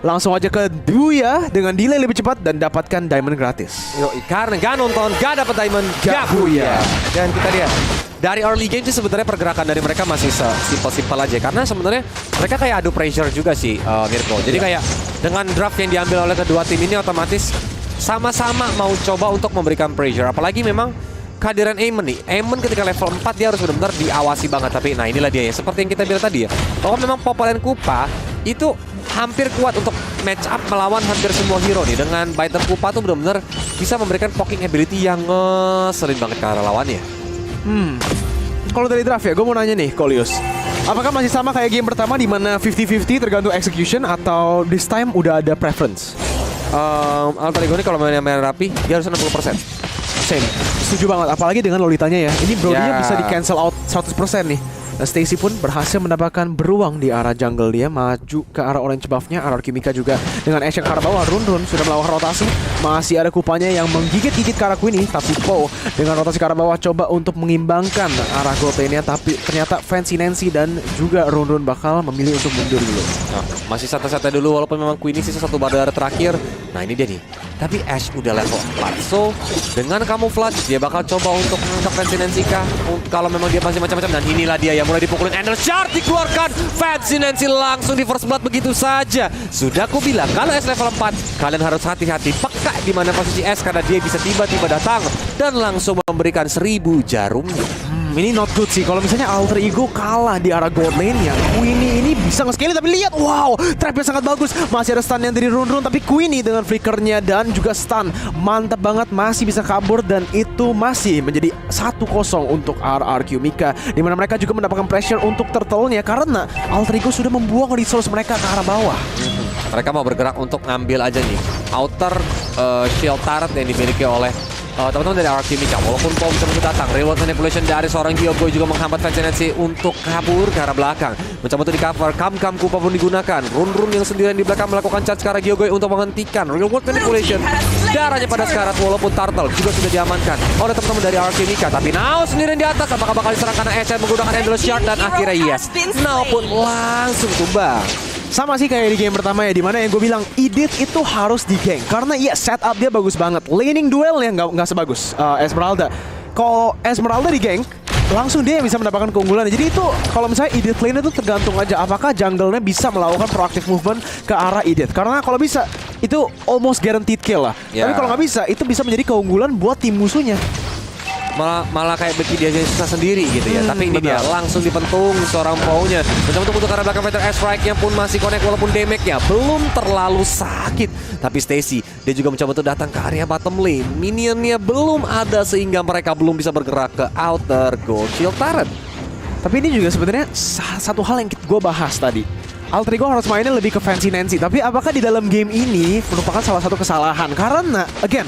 langsung aja ke Buya dengan delay lebih cepat dan dapatkan diamond gratis. Yoi, karena gak nonton, gak dapet diamond, gak Buya. Dan kita lihat dari early game sih sebenarnya pergerakan dari mereka masih simpel-simpel aja, karena sebenarnya mereka kayak adu pressure juga sih, Mirko. Jadi kayak dengan draft yang diambil oleh kedua tim ini otomatis sama-sama mau coba untuk memberikan pressure. Apalagi memang kehadiran Aemon nih. Aemon ketika level 4 dia harus benar-benar diawasi banget. Tapi nah inilah dia ya, seperti yang kita bilang tadi ya, bahwa memang Popo dan Kupa itu hampir kuat untuk match up melawan hampir semua hero nih. Dengan Biter Kupa tuh benar-benar bisa memberikan poking ability yang ngeselin banget ke arah lawannya. Kalau dari draft ya, gue mau nanya nih, Kolius. Apakah masih sama kayak game pertama di mana 50-50 tergantung execution, atau this time udah ada preference? Alter Ego ini kalau main rapi dia harus 60%. Same. Setuju banget, apalagi dengan Lolitanya ya. Ini Brody-nya Ya. bisa di cancel out 100% nih. Dan Stacy pun berhasil mendapatkan beruang di arah jungle dia, maju ke arah orange buff-nya. RRQ Mika juga dengan Ashe yang ke arah bawah. Run sudah melakukan rotasi. Masih ada Kupanya yang menggigit-gigit ke arah Queenie, tapi Po dengan rotasi ke arah bawah coba untuk mengimbangkan arah gold lane-nya. Tapi ternyata Fancy Nancy dan juga Run bakal memilih untuk mundur dulu. Nah, masih santai-santai dulu walaupun memang Queenie sisa satu badar terakhir. Nah ini dia nih. Tapi Ashe udah level 4. So dengan camouflage dia bakal coba untuk mengangkat Fancy Nancy kah? Kalau memang dia masih macam-macam. Dan inilah dia yang mulai dipukulin. Endless Shard dikeluarkan. Fancy Nancy langsung di first blood begitu saja. Sudah aku bilang kalau Ashe level 4 kalian harus hati-hati, peka di mana posisi Ashe, karena dia bisa tiba-tiba datang dan langsung memberikan 1000 jarumnya. Ini not good sih. Kalau misalnya Alter Ego kalah di arah gold lane-nya, Queenie ini bisa nge-scale, tapi lihat, wow, trapnya sangat bagus. Masih ada stun yang dari Run, tapi Queenie dengan flickernya dan juga stun mantap banget, masih bisa kabur, dan itu masih menjadi 1-0 untuk RRQ Mika, di mana mereka juga mendapatkan pressure untuk turtle-nya karena Alter Ego sudah membuang resource mereka ke arah bawah. Mereka mau bergerak untuk ngambil aja nih outer shield turret yang dimiliki oleh teman-teman dari RRQ Mika. Walaupun Pom terus datang, reward manipulation dari seorang Gyokoi juga menghambat Fancy Nancy untuk kabur ke arah belakang. Mencoba untuk di cover, Kam Kupa pun digunakan. Run yang sendirian di belakang melakukan charge ke arah Gyokoi untuk menghentikan reward manipulation. Darahnya pada sekarat, walaupun Turtle juga sudah diamankan oleh teman-teman dari RRQ Mika. Tapi Now sendirian di atas, apakah bakal diserang karena Ashe menggunakan Endless Shard, dan akhirnya yes, Now pun langsung tumbang. Sama sih kayak di game pertama ya, dimana yang gue bilang Edith itu harus di gank karena ya setup dia bagus banget. Laning duelnya nggak sebagus Esmeralda. Kalau Esmeralda di gank, langsung dia yang bisa mendapatkan keunggulan. Jadi itu kalau misalnya Edith lane itu tergantung aja apakah jungle-nya bisa melakukan proactive movement ke arah Edith. Karena kalau bisa itu almost guaranteed kill lah. Tapi kalau nggak bisa, itu bisa menjadi keunggulan buat tim musuhnya. Malah kayak beki dia susah sendiri gitu ya. Tapi ini dia langsung dipentung seorang Pau-nya. Mencoba untuk arah belakang fighter S-Strike-nya pun masih connect walaupun damage-nya belum terlalu sakit. Tapi Stacy dia juga mencoba untuk datang ke area bottom lane. Minion-nya belum ada sehingga mereka belum bisa bergerak ke outer gold shield turret. Tapi ini juga sebenarnya satu hal yang gue bahas tadi. Alter Ego harus mainnya lebih ke Fancy Nancy. Tapi apakah di dalam game ini merupakan salah satu kesalahan? Karena again,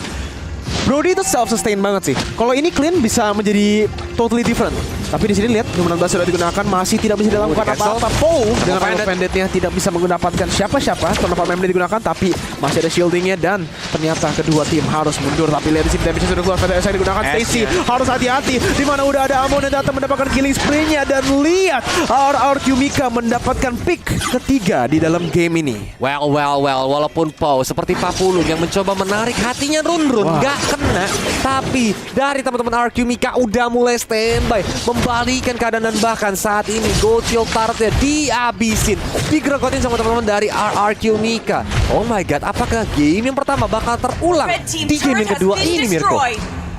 Brody itu self-sustain banget sih. Kalau ini clean bisa menjadi totally different. Tapi di sini lihat, Doom 16 sudah digunakan, masih tidak bisa dilakukan apa-apa. Po dengan Rhino Bandit-nya tidak bisa mendapatkan siapa-siapa. Tornado Memory digunakan, tapi masih ada shieldingnya, dan ternyata kedua tim harus mundur. Tapi lihat di sini damage sudah keluar, VTSI digunakan. Stacy harus hati-hati, di mana udah ada Amon yang datang mendapatkan killing spree-nya, dan lihat RRQ Mika mendapatkan pick ketiga di dalam game ini. Well, walaupun Pau seperti Papulung yang mencoba menarik hatinya Run gak kena, tapi dari teman-teman RRQ Mika udah mulai standby membalikan keadaan, dan bahkan saat ini gold shield turretnya dihabisin, digeregotin sama teman-teman dari RRQ Mika. Oh my god, apakah game yang pertama bakal terulang di game yang kedua ini, Mirko?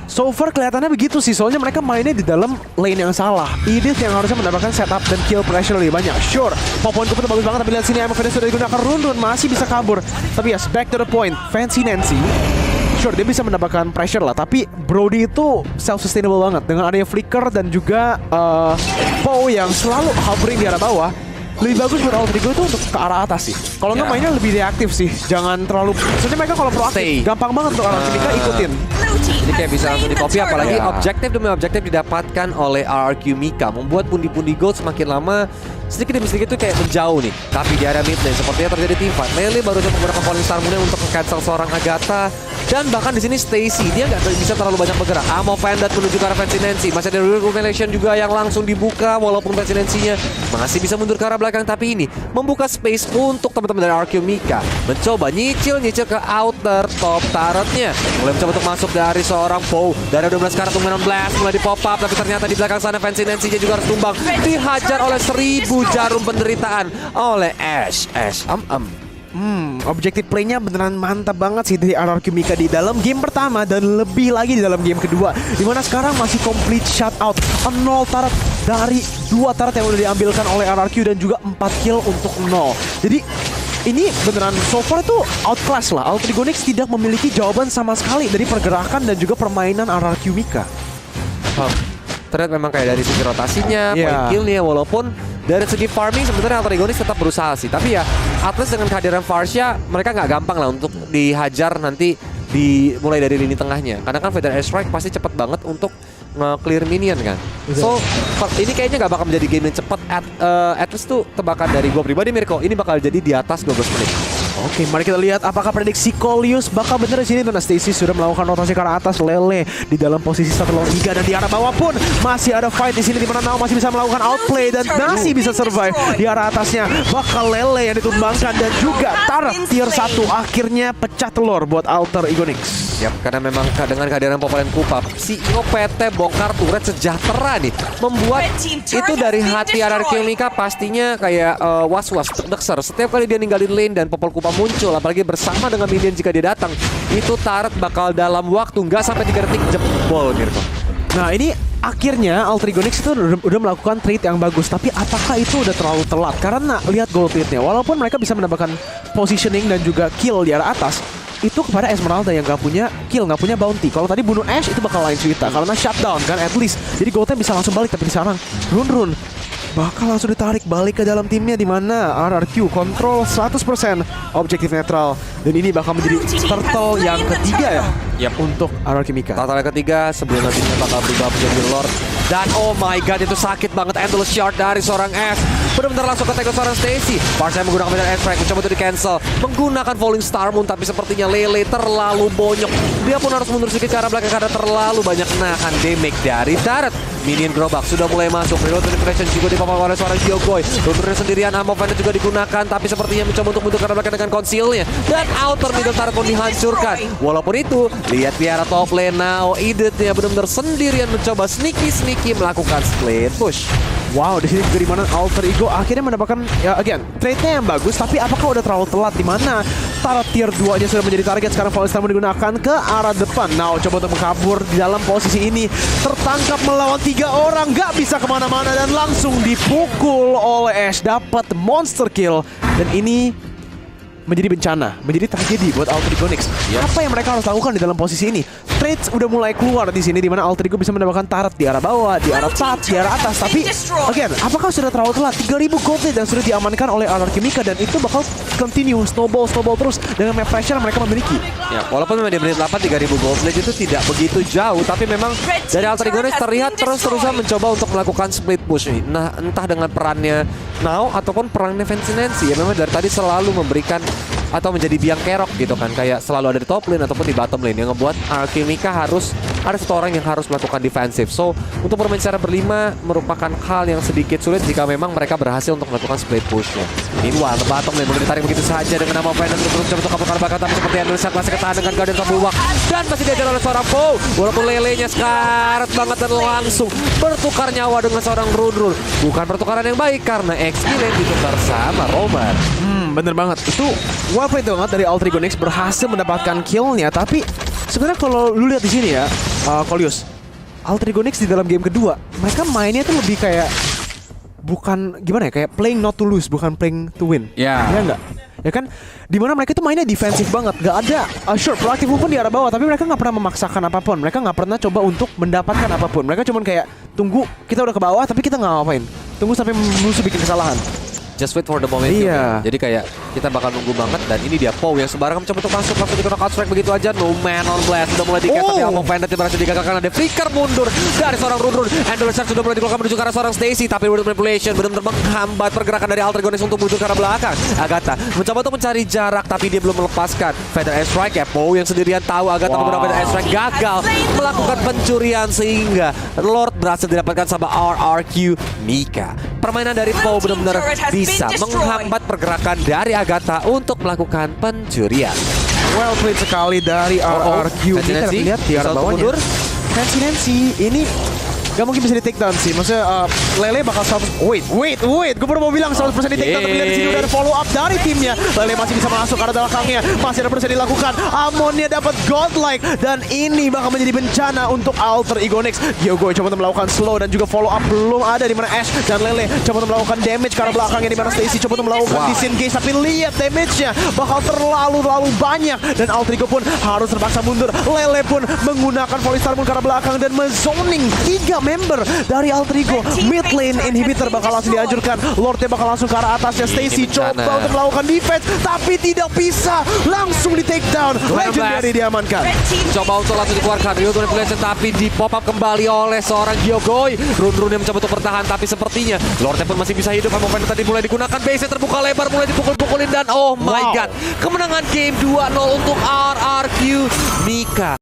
So far kelihatannya begitu sih, soalnya mereka mainnya di dalam lane yang salah. Edith yang harusnya mendapatkan setup dan kill pressure lebih banyak. Sure, Popon Kupa itu bagus banget, tapi lihat sini Emma sudah digunakan. Run masih bisa kabur. Tapi yes, back to the point, Fancy Nancy, sure dia bisa mendapatkan pressure lah, tapi Brody itu self-sustainable banget dengan adanya flicker dan juga Poe yang selalu hovering di arah bawah. Lebih bagus buat Alter Ego itu untuk ke arah atas sih. Kalau nggak mainnya lebih reaktif sih. Jangan terlalu, soalnya mereka kalau proaktif gampang banget untuk RRQ Mika ikutin. Jadi kayak bisa langsung di copy, apalagi objektif demi objektif didapatkan oleh RRQ Mika, membuat pundi-pundi gold semakin lama sedikit demi sedikit tuh kayak menjauh nih. Tapi di area mid lane sepertinya terjadi team fight. Lele baru saja menggunakan Falling Star Moon untuk cancel seorang Agatha. Dan bahkan di sini Stacy dia nggak bisa terlalu banyak bergerak. Amo Vandal menuju ke arah Fancy Nancy. Masih ada Revelation juga yang langsung dibuka walaupun Fancy Nancy-nya masih bisa mundur ke arah belakang, tapi ini membuka space untuk teman-teman dari RQ Mika mencoba nyicil ke outer top turretnya. Mulai mencoba untuk masuk dari seorang Poe. Dari 12 karat Tummenon Blast mulai di pop up, tapi ternyata di belakang sana Fancy Nancy-nya juga harus tumbang. Dihajar oleh 1000 jarum penderitaan oleh Ash. Objektif playnya beneran mantap banget sih dari RRQ Mika di dalam game pertama dan lebih lagi di dalam game kedua, dimana sekarang masih complete shutout 0 turret dari 2 turret yang udah diambilkan oleh RRQ dan juga 4 kill untuk 0. Jadi ini beneran so far itu outclass lah. Ultrigonix tidak memiliki jawaban sama sekali dari pergerakan dan juga permainan RRQ Mika. Ternyata memang kayak dari segi rotasinya, point killnya, walaupun dari segi farming sebenarnya Ultrigonix tetap berusaha sih. Tapi ya at least dengan kehadiran Varsha mereka nggak gampang lah untuk dihajar nanti mulai dari lini tengahnya. Karena kan Feather Airstrike pasti cepet banget untuk nge-clear minion kan. So ini kayaknya nggak bakal menjadi game yang cepat. At least tuh tebakan dari gue pribadi Mirko, ini bakal jadi di atas 12 menit. Oke, mari kita lihat apakah prediksi Coleus bakal bener di sini. Dan Stacy sudah melakukan rotasi ke arah atas. Lele di dalam posisi 1 lawan 3 dan di arah bawah pun masih ada fight di sini, di mana Nao masih bisa melakukan outplay dan masih bisa survive. Di arah atasnya bakal Lele yang ditumbangkan dan juga Tarek tier 1 akhirnya pecah telur buat Alter Igonix. Yap, karena memang dengan kehadiran Popolen Kupap, CEO PT bongkar turret sejahtera nih, membuat itu dari hati RRQ Mika pastinya kayak was-was, dekser. Setiap kali dia ninggalin lane dan Popol Kupap muncul, apalagi bersama dengan minion jika dia datang, itu turret bakal dalam waktu nggak sampai 3 detik jebol gitu. Nah ini akhirnya Ultrigonix itu udah melakukan trade yang bagus. Tapi apakah itu udah terlalu telat? Karena lihat gold plate-nya, walaupun mereka bisa mendapatkan positioning dan juga kill di arah atas, itu kepada Esmeralda yang gak punya kill, gak punya bounty. Kalau tadi bunuh Ash itu bakal lain cerita, karena shutdown kan at least. Jadi goldnya bisa langsung balik, tapi sekarang Run bakal langsung ditarik balik ke dalam timnya, di mana RRQ kontrol 100% objektif netral. Dan ini bakal menjadi turtle yang ketiga ya untuk RRQ Mika. Turtle yang ketiga sebelum nantinya bakal berubah menjadi Lord. Dan oh my god, itu sakit banget Endless Shard dari seorang Ash. Benar-benar langsung ke tag seorang Stacy. Varsha menggunakan medan Ash Strike, mencoba untuk di-cancel. Menggunakan Falling Star Moon, tapi sepertinya Lele terlalu bonyok. Dia pun harus mundur sedikit ke arah belakang karena terlalu banyak nahan damage dari turret. Minion gerobak sudah mulai masuk. Reload penetration juga dipapar oleh seorang Gyokoi. Rundurnya sendirian, Amo Vandal juga digunakan, tapi sepertinya mencoba untuk mundur ke arah belakang dengan conceal-nya. Dan outer middle turret pun dihancurkan. Walaupun itu, lihat Piara top lane Nao Idit-nya benar-benar sendirian mencoba sneaky melakukan split push. Wow, di sini juga dimana Alter Ego akhirnya mendapatkan ya again trade-nya yang bagus, tapi apakah udah terlalu telat, di mana turret tier 2-nya sudah menjadi target. Sekarang Falling Star digunakan ke arah depan. Now coba untuk mengkabur di dalam posisi ini, tertangkap melawan 3 orang, nggak bisa kemana-mana dan langsung dipukul oleh Ash, dapat monster kill. Dan ini menjadi bencana, menjadi tragedi buat Alter Igonix. Apa yang mereka harus lakukan di dalam posisi ini? Trades udah mulai keluar di sini, di mana Alter Ego bisa mendapatkan turret di arah bawah, di arah top, di arah atas. Tapi again, apakah sudah terlalu telat? 3000 gold yang sudah diamankan oleh RRQ Mika, dan itu bakal continue snowball terus dengan map pressure yang mereka memiliki. Ya, walaupun memang di menit 8 3000 gold plate itu tidak begitu jauh, tapi memang dari Alter Igonix terlihat terus-terusan mencoba untuk melakukan split push nih. Nah, entah dengan perannya Now ataupun perannya Fancy Nancy, ya memang dari tadi selalu memberikan atau menjadi biang kerok gitu kan, kayak selalu ada di top lane ataupun di bottom lane, yang ngebuat RRQ Mika harus ada satu orang yang harus melakukan defensif. So untuk bermain secara berlima merupakan hal yang sedikit sulit jika memang mereka berhasil untuk melakukan split pushnya. Meanwhile, bottom lane mulai ditarik begitu saja dengan nama Venom untuk mencoba untuk kabur bakal, tapi seperti Endless Shard masih ketahan dengan Guardian of Bulwark dan masih diajar oleh seorang Poe. Walaupun Lelenya sekarat banget dan langsung bertukar nyawa dengan seorang Run. Bukan pertukaran yang baik karena XP lane ditukar sama Roman. Bener banget. Itu apa itu banget dari Alter Igonix berhasil mendapatkan killnya. Tapi sebenarnya kalau lu lihat di sini ya, Coleus, Alter Igonix di dalam game kedua mereka mainnya tuh lebih kayak bukan gimana ya, kayak playing not to lose, bukan playing to win. Ya enggak? Ya kan, dimana mereka tuh mainnya defensif banget, gak ada sure proaktif pun di arah bawah, tapi mereka nggak pernah memaksakan apapun, mereka nggak pernah coba untuk mendapatkan apapun, mereka cuman kayak tunggu kita udah ke bawah tapi kita nggak ngapain, tunggu sampai musuh bikin kesalahan. just wait for the moment. Iya. Jadi kayak kita bakal nunggu banget dan ini dia Pow yang sembarangan mencoba untuk masuk langsung di knockout strike begitu aja. No man on blast sudah mulai di-cast tapi Alpha Bandit berhasil digagalkan. Ada flicker mundur dari seorang Run. Endurance Charge sudah mulai dikeluarkan menuju ke arah seorang Stacy tapi Word Manipulation benar-benar menghambat pergerakan dari Alter Ego untuk mundur ke arah belakang. Agatha mencoba untuk mencari jarak tapi dia belum melepaskan Feather Air Strike ya. Pow yang sendirian tahu Agatha menggunakan Feather Air Strike gagal melakukan pencurian sehingga Lord berhasil didapatkan sama RRQ Mika. Permainan dari Pow benar-benar bisa menghambat pergerakan dari Agatha untuk melakukan pencurian. Well played sekali dari RRQ. Fancy Kita Nancy lihat di arah bisa bawahnya. mundur. Fancy Nancy ini gak mungkin bisa di take down sih. Maksudnya Lele bakal wait. Gue baru mau bilang 100% di take down, tapi lihat di sini udah ada follow up dari timnya. Lele masih bisa masuk ke arah belakangnya. Masih ada proses dilakukan. Amonnya dapat godlike dan ini bakal menjadi bencana untuk Alter Ego Next. Gyogoy coba untuk melakukan slow dan juga follow up belum ada di mana Ash dan Lele coba untuk melakukan damage ke arah belakangnya di mana Stacy coba untuk melakukan disengage tapi lihat damage-nya bakal terlalu banyak dan Alter Ego pun harus terpaksa mundur. Lele pun menggunakan volley star ke arah belakang dan menzoning 3 member dari Alter Ego. Mid lane inhibitor bakal langsung dihancurkan. Lordnya bakal langsung ke arah atasnya. Stacy coba untuk melakukan defense tapi tidak bisa. Langsung di take down. Legendary diamankan. Coba untuk langsung dikeluarkan Rio Manipulation tapi di pop up kembali oleh seorang Gyogoy. Run yang mencoba untuk bertahan tapi sepertinya Lordnya pun masih bisa hidup. Momen tadi mulai digunakan, base terbuka lebar, mulai dipukul-pukulin dan oh my god, kemenangan game 2-0 untuk RRQ Mika.